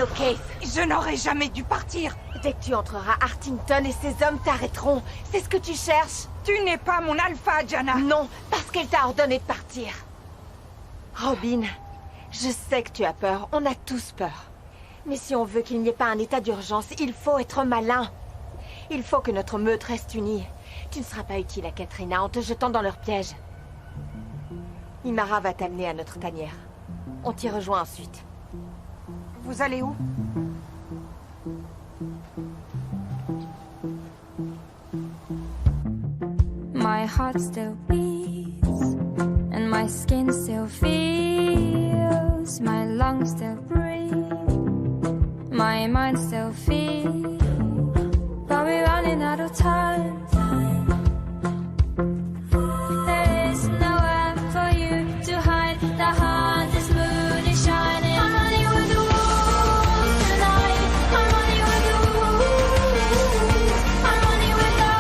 ramène au Cave. Je n'aurais jamais dû partir. Dès que tu entreras, Artington et ses hommes t'arrêteront. C'est ce que tu cherches? Tu n'es pas mon alpha, Jana. Non, parce qu'elle t'a ordonné de partir. Robin, je sais que tu as peur. On a tous peur. Mais si on veut qu'il n'y ait pas un état d'urgence, il faut être malin. Il faut que notre meute reste unie. Tu ne seras pas utile à Katrina en te jetant dans leur piège. Imara va t'amener à notre tanière. On t'y rejoint ensuite. Vous allez où? My heart still beats, and my skin still feels, my lungs still breathe, my mind still feels, but we're running out of time. There is nowhere for you to hide, the heart this moon is shining. I'm running with the wolves tonight, I'm running with the wolves, I'm running with the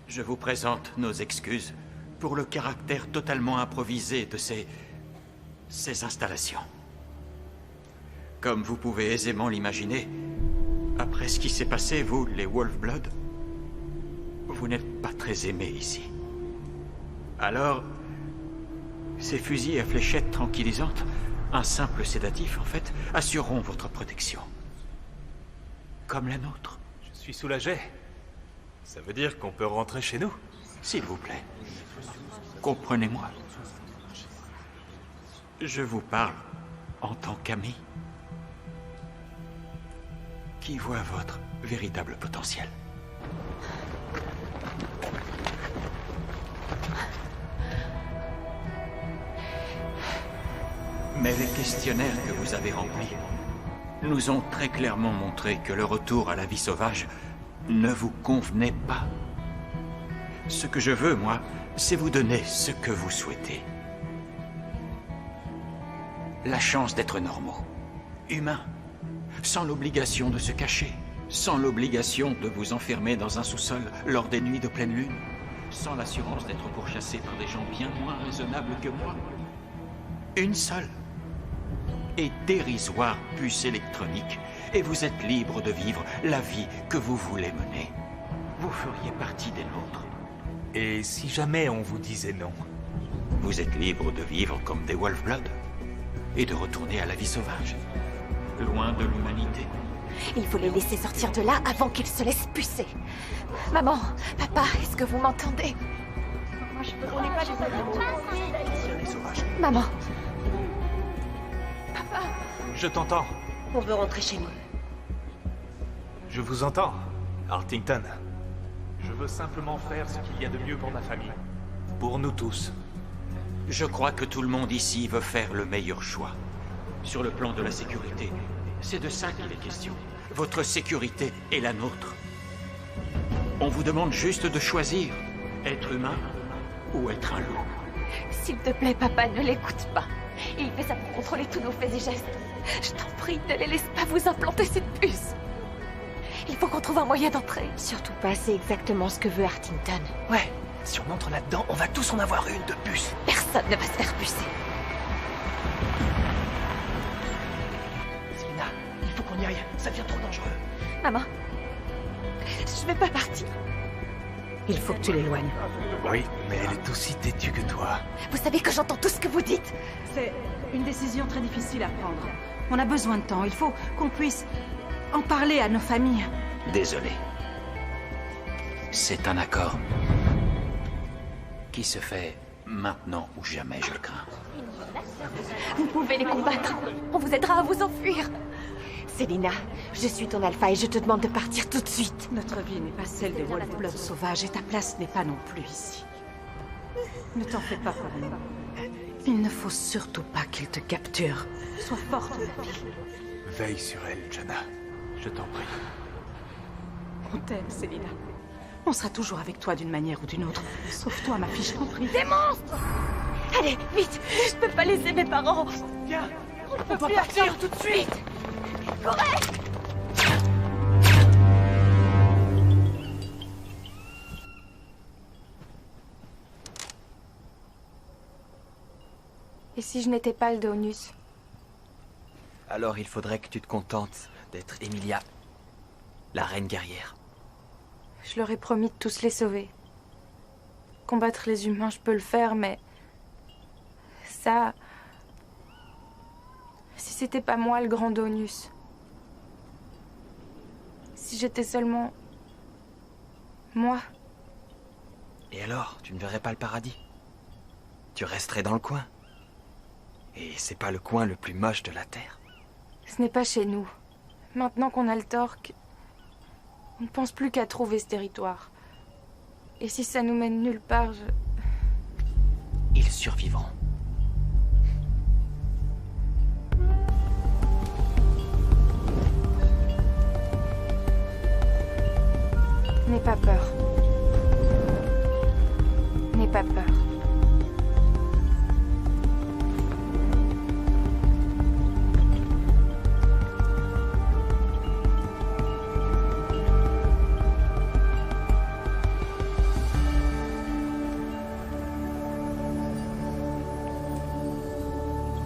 Je vous présente nos excuses pour le caractère totalement improvisé de ces installations. Comme vous pouvez aisément l'imaginer, après ce qui s'est passé, vous, les Wolf-Blood, vous n'êtes pas très aimés ici. Alors, ces fusils à fléchettes tranquillisantes, un simple sédatif en fait, assureront votre protection. Comme la nôtre. Je suis soulagé. Ça veut dire qu'on peut rentrer chez nous? S'il vous plaît, comprenez-moi. Je vous parle en tant qu'ami qui voit votre véritable potentiel. Mais les questionnaires que vous avez remplis nous ont très clairement montré que le retour à la vie sauvage ne vous convenait pas. Ce que je veux, moi, c'est vous donner ce que vous souhaitez. La chance d'être normaux, humains, sans l'obligation de se cacher, sans l'obligation de vous enfermer dans un sous-sol lors des nuits de pleine lune, sans l'assurance d'être pourchassé par des gens bien moins raisonnables que moi. Une seule et dérisoire puce électronique, et vous êtes libre de vivre la vie que vous voulez mener. Vous feriez partie des nôtres. Et si jamais on vous disait non? Vous êtes libre de vivre comme des Wolf-Blood et de retourner à la vie sauvage, loin de l'humanité. Il faut les laisser sortir de là avant qu'ils se laissent pucer. Maman, papa, est-ce que vous m'entendez? On n'est pas des adultes. Maman, Je t'entends. on veut rentrer chez nous. Je vous entends, Artington. Je veux simplement faire ce qu'il y a de mieux pour ma famille. Pour nous tous. Je crois que tout le monde ici veut faire le meilleur choix. Sur le plan de la sécurité, c'est de ça qu'il est question. Votre sécurité est la nôtre. On vous demande juste de choisir, être humain ou être un loup. S'il te plaît, papa, ne l'écoute pas. Il fait ça pour contrôler tous nos faits et gestes. Je t'en prie, ne les laisse pas vous implanter cette puce. Il faut qu'on trouve un moyen d'entrer. Surtout pas, c'est exactement ce que veut Artington. Ouais, si on entre là-dedans, on va tous en avoir une de puce. Personne ne va se faire pucer. Selina, il faut qu'on y aille. Ça devient trop dangereux. Maman, je vais pas partir. Il faut que tu l'éloignes. Oui, mais elle est aussi têtue que toi. Vous savez que j'entends tout ce que vous dites. C'est une décision très difficile à prendre. On a besoin de temps. Il faut qu'on puisse en parler à nos familles. Désolé. C'est un accord qui se fait maintenant ou jamais, je le crains. Vous pouvez les combattre. On vous aidera à vous enfuir. Selina, je suis ton alpha et je te demande de partir tout de suite. Notre vie n'est pas celle des Wolf-Blood sauvages et ta place n'est pas non plus ici. Ne t'en fais pas pour nous. Il ne faut surtout pas qu'ils te capturent. Sois forte, ma fille. Veille sur elle, Jana. Je t'en prie. On t'aime, Selina. On sera toujours avec toi d'une manière ou d'une autre. Sauve-toi, ma fille, je t'en prie. Des monstres! Allez, vite! Je peux pas laisser mes parents. Viens, On doit partir tout de suite. Courez! Et si je n'étais pas le Daunus? Alors il faudrait que tu te contentes d'être Emilia, la reine guerrière. Je leur ai promis de tous les sauver. Combattre les humains, je peux le faire, mais... ça... Si c'était pas moi, le grand Daunus. Si j'étais seulement... moi. Et alors, tu ne verrais pas le paradis? Tu resterais dans le coin. Et c'est pas le coin le plus moche de la Terre. Ce n'est pas chez nous. Maintenant qu'on a le Torque, on ne pense plus qu'à trouver ce territoire. Et si ça nous mène nulle part, Ils survivront. N'aie pas peur. N'aie pas peur.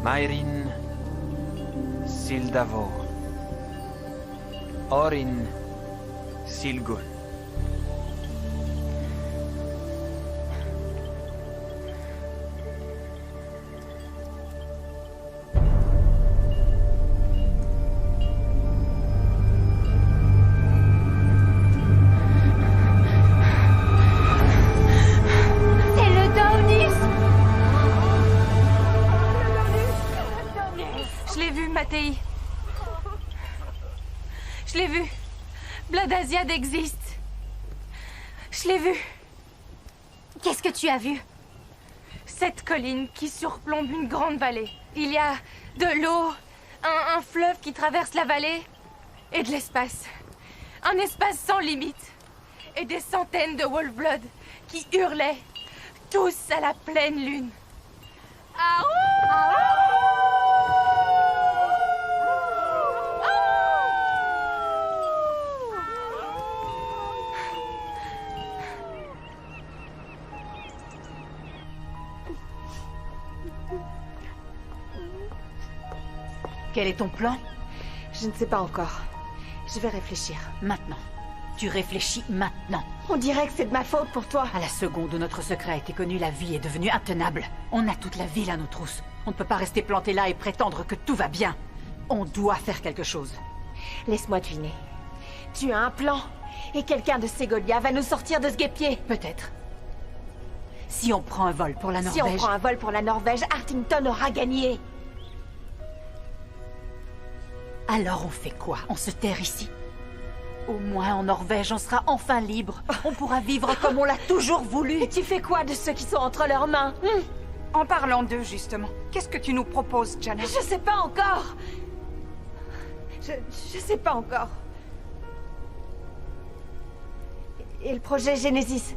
Mairin Sildavo. Orin Silgun. C'est le Daunus! Je l'ai vu, Mattei. Je l'ai vu. Bladasiad existe. Je l'ai vu. Qu'est-ce que tu as vu? Cette colline qui surplombe une grande vallée. Il y a de l'eau, un fleuve qui traverse la vallée et de l'espace. Un espace sans limite. Et des centaines de Wolfblood qui hurlaient, tous à la pleine lune. Quel est ton plan? Je ne sais pas encore. Je vais réfléchir. Maintenant. Tu réfléchis maintenant. On dirait que c'est de ma faute pour toi. À la seconde où notre secret a été connu, la vie est devenue intenable. On a toute la ville à nos trousses. On ne peut pas rester planté là et prétendre que tout va bien. On doit faire quelque chose. Laisse-moi deviner. Tu as un plan, et quelqu'un de Ségolia va nous sortir de ce guêpier. Peut-être. Si on prend un vol pour la Si Norvège... on prend un vol pour la Norvège, Artington aura gagné. Alors on fait quoi? On se terre ici? Au moins en Norvège, on sera enfin libre. On pourra vivre comme on l'a toujours voulu. Et tu fais quoi de ceux qui sont entre leurs mains? En parlant d'eux, justement, qu'est-ce que tu nous proposes, Jana? Je sais pas encore. Je sais pas encore. Et le projet Genesis?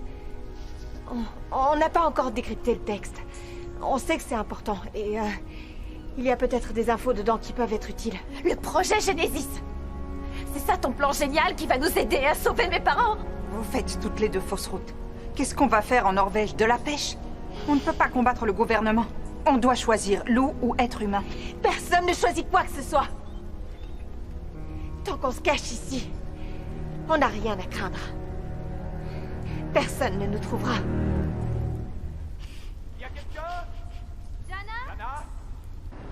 On n'a pas encore décrypté le texte. On sait que c'est important et il y a peut-être des infos dedans qui peuvent être utiles. Le projet Genesis! C'est ça ton plan génial qui va nous aider à sauver mes parents? Vous faites toutes les deux fausses routes. Qu'est-ce qu'on va faire en Norvège? De la pêche? On ne peut pas combattre le gouvernement. On doit choisir loup ou être humain. Personne ne choisit quoi que ce soit. Tant qu'on se cache ici, on n'a rien à craindre. Personne ne nous trouvera. Y a quelqu'un? Jana? Jana?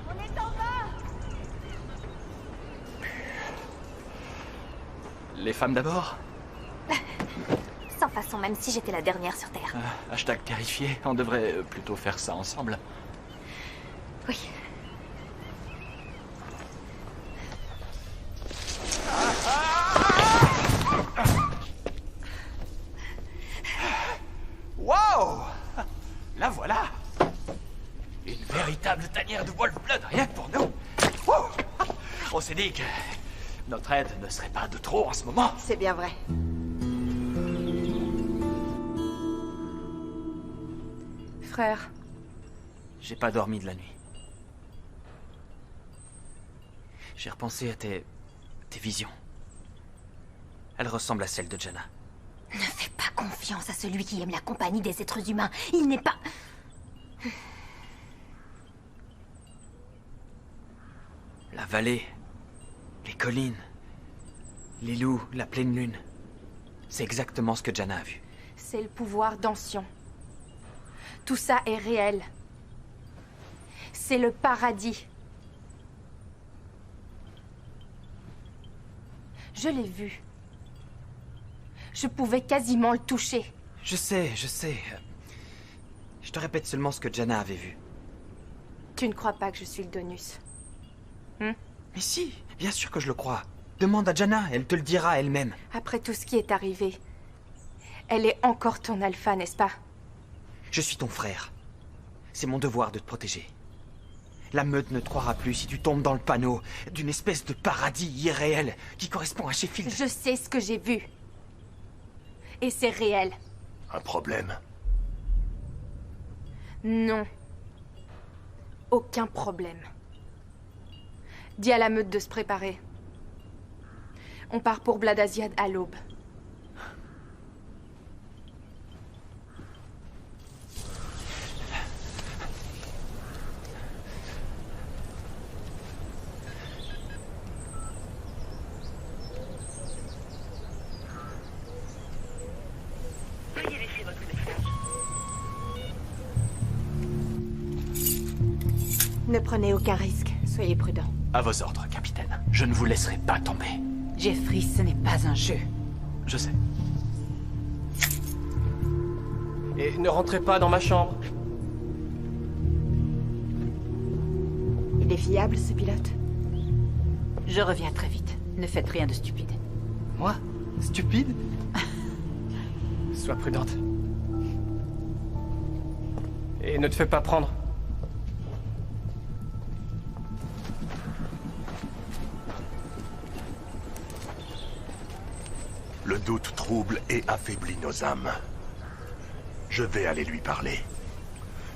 On est en bas! Les femmes d'abord? Sans façon, même si j'étais la dernière sur Terre. Hashtag terrifié, on devrait plutôt faire ça ensemble. Oui. Wow! La voilà! Une véritable tanière de Wolfblood, rien que pour nous! Wow! On s'est dit que notre aide ne serait pas de trop en ce moment. C'est bien vrai. Frère, J'ai pas dormi de la nuit. J'ai repensé à tes visions. Elles ressemblent à celles de Jana. Ne fais pas confiance à celui qui aime la compagnie des êtres humains. Il n'est pas... La vallée, les collines, les loups, la pleine lune. C'est exactement ce que Jana a vu. C'est le pouvoir d'Ancien. Tout ça est réel. C'est le paradis. Je l'ai vu. Je pouvais quasiment le toucher. Je sais. Je te répète seulement ce que Jana avait vu. Tu ne crois pas que je suis le Donus? Mais si, bien sûr que je le crois. Demande à Jana, elle te le dira elle-même. Après tout ce qui est arrivé, elle est encore ton alpha, n'est-ce pas? Je suis ton frère. C'est mon devoir de te protéger. La meute ne te croira plus si tu tombes dans le panneau d'une espèce de paradis irréel qui correspond à Sheffield. Je sais ce que j'ai vu. Et c'est réel. Un problème? Non. Aucun problème. Dis à la meute de se préparer. On part pour Bladasiad à l'aube. Ne prenez aucun risque. Soyez prudent. À vos ordres, capitaine. Je ne vous laisserai pas tomber. Jeffrey, ce n'est pas un jeu. Je sais. Et ne rentrez pas dans ma chambre. Il est fiable, ce pilote? Je reviens très vite. Ne faites rien de stupide. Moi? Stupide? Sois prudente. Et ne te fais pas prendre. Le doute trouble et affaiblit nos âmes. Je vais aller lui parler.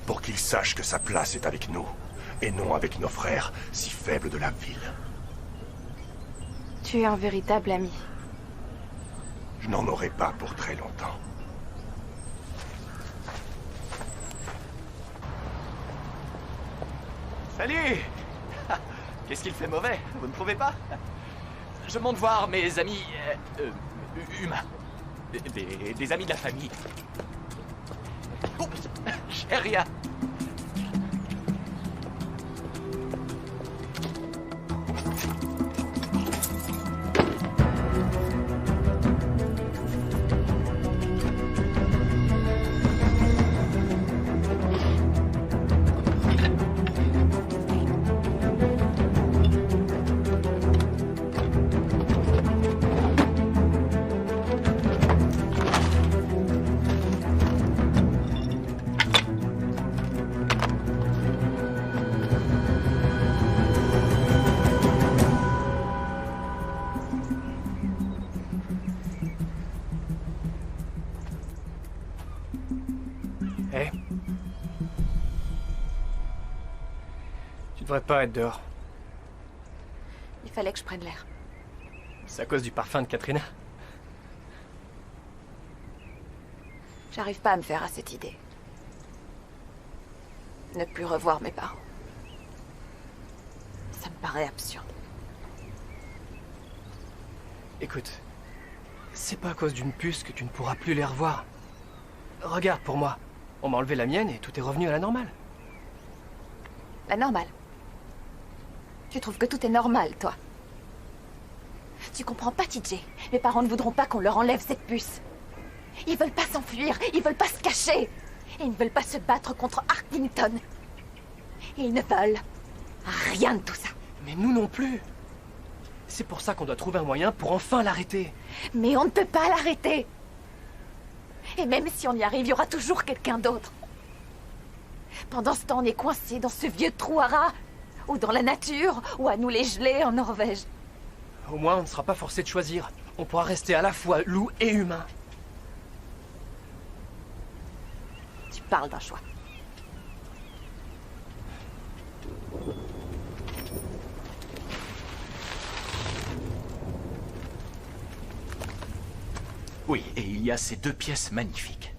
Pour qu'il sache que sa place est avec nous, et non avec nos frères, si faibles de la ville. Tu es un véritable ami. Je n'en aurai pas pour très longtemps. Salut! Qu'est-ce qu'il fait mauvais? Vous ne trouvez pas? Je monte voir mes amis... humains. Des amis de la famille. Oups! J'ai rien. Tu devrais pas être dehors. Il fallait que je prenne l'air. C'est à cause du parfum de Katrina. J'arrive pas à me faire à cette idée. Ne plus revoir mes parents. Ça me paraît absurde. Écoute, c'est pas à cause d'une puce que tu ne pourras plus les revoir. Regarde pour moi. On m'a enlevé la mienne et tout est revenu à la normale. La normale. Tu trouves que tout est normal, toi? Tu comprends pas, TJ? Mes parents ne voudront pas qu'on leur enlève cette puce. Ils veulent pas s'enfuir, ils veulent pas se cacher. Et ils ne veulent pas se battre contre Arlington. Ils ne veulent rien de tout ça. Mais nous non plus. C'est pour ça qu'on doit trouver un moyen pour enfin l'arrêter. Mais on ne peut pas l'arrêter. Et même si on y arrive, il y aura toujours quelqu'un d'autre. Pendant ce temps, on est coincé dans ce vieux trou à rats, ou dans la nature, ou à nous les geler en Norvège. Au moins, on ne sera pas forcé de choisir. On pourra rester à la fois loup et humain. Tu parles d'un choix. Oui, et il y a ces deux pièces magnifiques.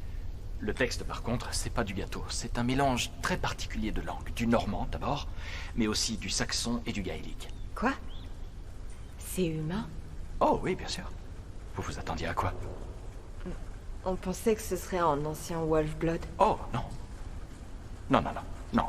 Le texte, par contre, c'est pas du gâteau. C'est un mélange très particulier de langues. Du normand, d'abord, mais aussi du saxon et du gaélique. Quoi? C'est humain? Oh oui, bien sûr. Vous vous attendiez à quoi? On pensait que ce serait un ancien Wolf-Blood. Oh, non. Non, non, non, non. Non.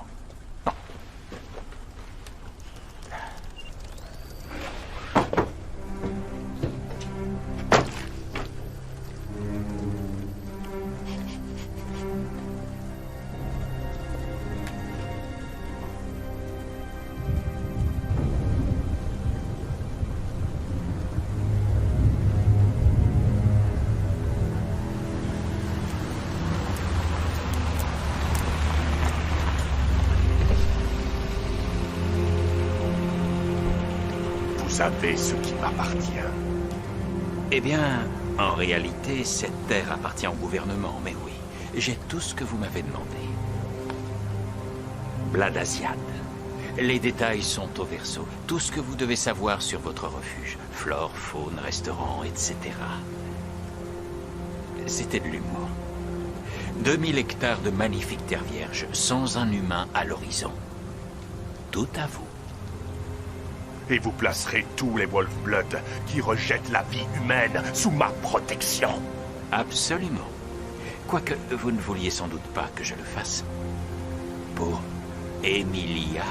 Vous avez ce qui m'appartient. Eh bien, en réalité, cette terre appartient au gouvernement, mais oui. J'ai tout ce que vous m'avez demandé. Bladasiad. Les détails sont au verso. Tout ce que vous devez savoir sur votre refuge. Flore, faune, restaurant, etc. C'était de l'humour. 2000 hectares de magnifiques terres vierges, sans un humain à l'horizon. Tout à vous. Et vous placerez tous les Wolf-Blood qui rejettent la vie humaine sous ma protection. Absolument. Quoique vous ne vouliez sans doute pas que je le fasse. Pour Emilia.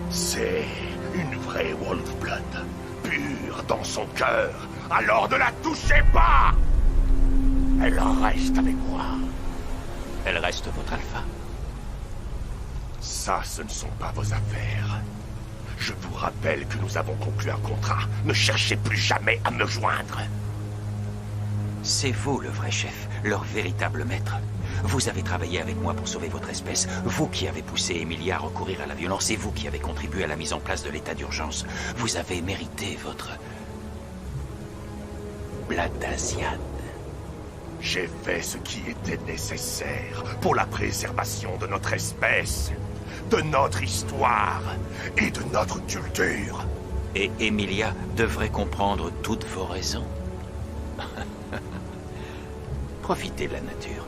C'est une vraie Wolf-Blood, pure dans son cœur. Alors ne la touchez pas! Elle reste avec moi. Elle reste votre alpha. Ça, ce ne sont pas vos affaires. Je vous rappelle que nous avons conclu un contrat. Ne cherchez plus jamais à me joindre. C'est vous le vrai chef, leur véritable maître. Vous avez travaillé avec moi pour sauver votre espèce. Vous qui avez poussé Emilia à recourir à la violence et vous qui avez contribué à la mise en place de l'état d'urgence. Vous avez mérité votre... Bladasiad. J'ai fait ce qui était nécessaire pour la préservation de notre espèce, de notre histoire et de notre culture. Et Emilia devrait comprendre toutes vos raisons. Profitez de la nature.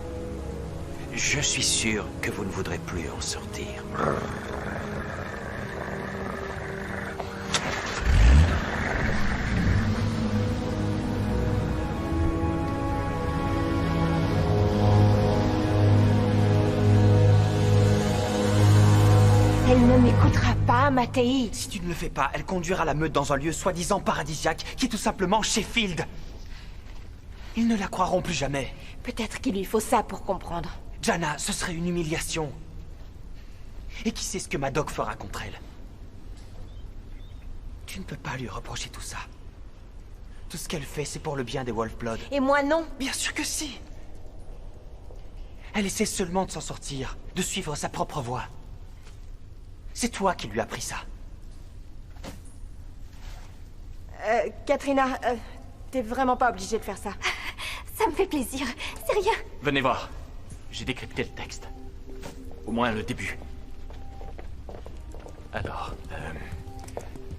Je suis sûr que vous ne voudrez plus en sortir. Elle ne m'écoutera pas, Mattei. Si tu ne le fais pas, elle conduira la meute dans un lieu soi-disant paradisiaque qui est tout simplement Sheffield. Ils ne la croiront plus jamais. Peut-être qu'il lui faut ça pour comprendre. Jana, ce serait une humiliation. Et qui sait ce que Madoc fera contre elle? Tu ne peux pas lui reprocher tout ça. Tout ce qu'elle fait, c'est pour le bien des Wolf-Blood. Et moi, non. Bien sûr que si. Elle essaie seulement de s'en sortir, de suivre sa propre voie. C'est toi qui lui as pris ça. Katrina, t'es vraiment pas obligée de faire ça. Ça me fait plaisir, c'est rien. Venez voir. J'ai décrypté le texte. Au moins le début. Alors,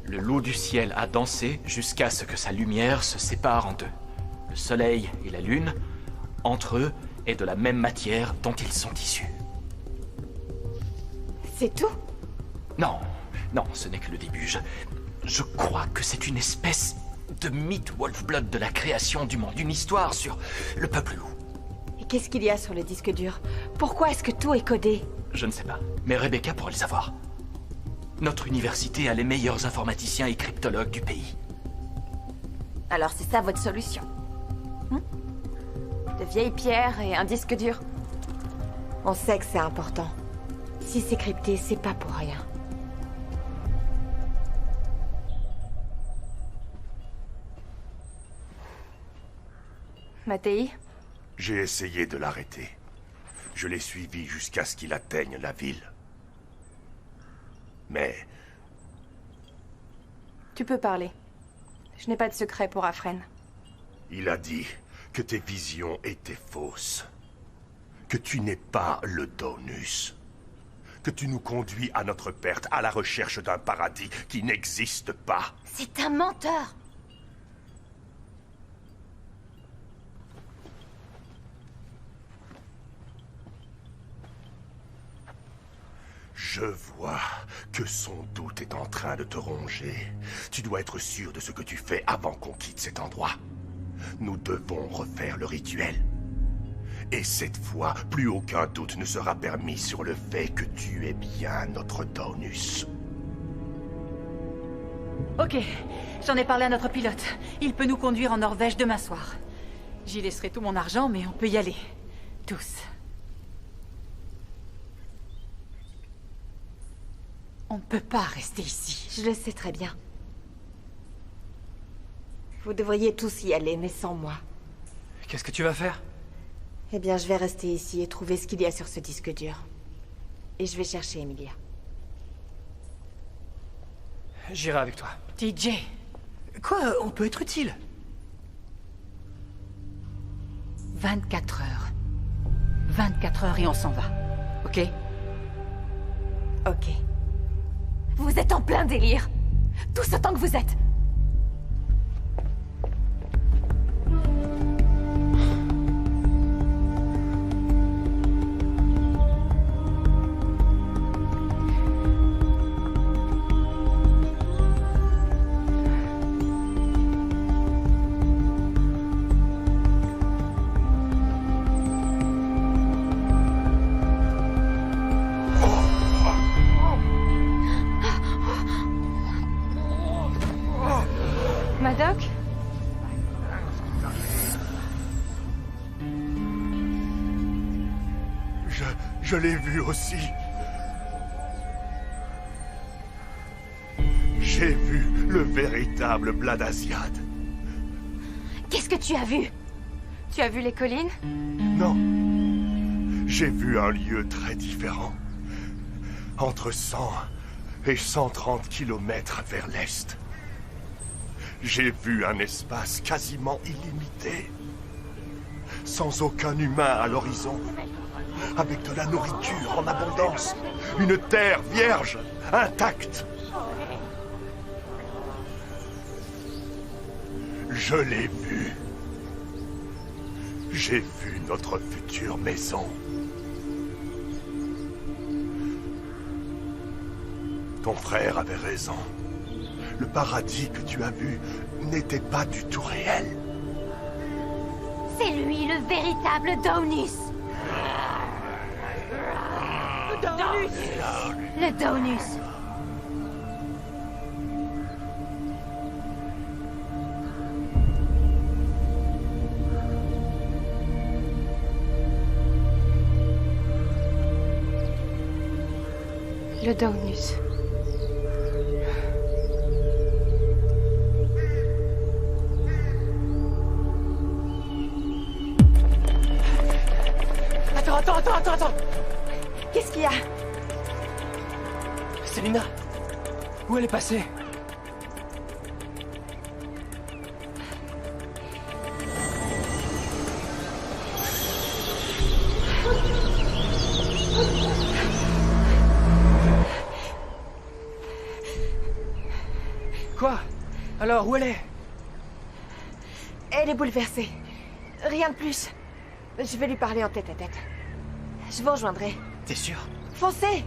le loup du ciel a dansé jusqu'à ce que sa lumière se sépare en deux. Le soleil et la lune, entre eux, est de la même matière dont ils sont issus. C'est tout? Non, non, ce n'est que le début. Je crois que c'est une espèce de mythe Wolf-Blood de la création du monde. Une histoire sur le peuple loup. Et qu'est-ce qu'il y a sur le disque dur? Pourquoi est-ce que tout est codé? Je ne sais pas, mais Rebecca pourrait le savoir. Notre université a les meilleurs informaticiens et cryptologues du pays. Alors c'est ça votre solution? De vieilles pierres et un disque dur? On sait que c'est important. Si c'est crypté, c'est pas pour rien. Mattei? J'ai essayé de l'arrêter. Je l'ai suivi jusqu'à ce qu'il atteigne la ville. Mais... Tu peux parler. Je n'ai pas de secret pour Afren. il a dit que tes visions étaient fausses. Que tu n'es pas le Daunus. Que tu nous conduis à notre perte, à la recherche d'un paradis qui n'existe pas. C'est un menteur! Je vois que son doute est en train de te ronger. Tu dois être sûr de ce que tu fais avant qu'on quitte cet endroit. Nous devons refaire le rituel. Et cette fois, plus aucun doute ne sera permis sur le fait que tu es bien notre Daunus. Ok, j'en ai parlé à notre pilote. Il peut nous conduire en Norvège demain soir. J'y laisserai tout mon argent, mais on peut y aller. Tous. On ne peut pas rester ici. Je le sais très bien. Vous devriez tous y aller, mais sans moi. Qu'est-ce que tu vas faire? Eh bien, je vais rester ici et trouver ce qu'il y a sur ce disque dur. Et je vais chercher Emilia. J'irai avec toi. TJ. Quoi? On peut être utile. 24 heures. 24 heures et on s'en va. Ok? Ok. Vous êtes en plein délire. Tous autant que vous êtes. Madoc? Je l'ai vu aussi. J'ai vu le véritable Bladasiad. Qu'est-ce que tu as vu? Tu as vu les collines? Non. J'ai vu un lieu très différent. Entre 100 et 130 kilomètres vers l'est. J'ai vu un espace quasiment illimité. Sans aucun humain à l'horizon. Avec de la nourriture en abondance. Une terre vierge, intacte. Je l'ai vu. J'ai vu notre future maison. Ton frère avait raison. Le paradis que tu as vu n'était pas du tout réel. C'est lui le véritable Daunus. Le Daunus. Le Daunus. Attends. Qu'est-ce qu'il y a? Célina, où elle est passée? Quoi? Alors, où elle est? Elle est bouleversée. Rien de plus. Je vais lui parler en tête-à-tête. Je vous rejoindrai. T'es sûr? Foncez!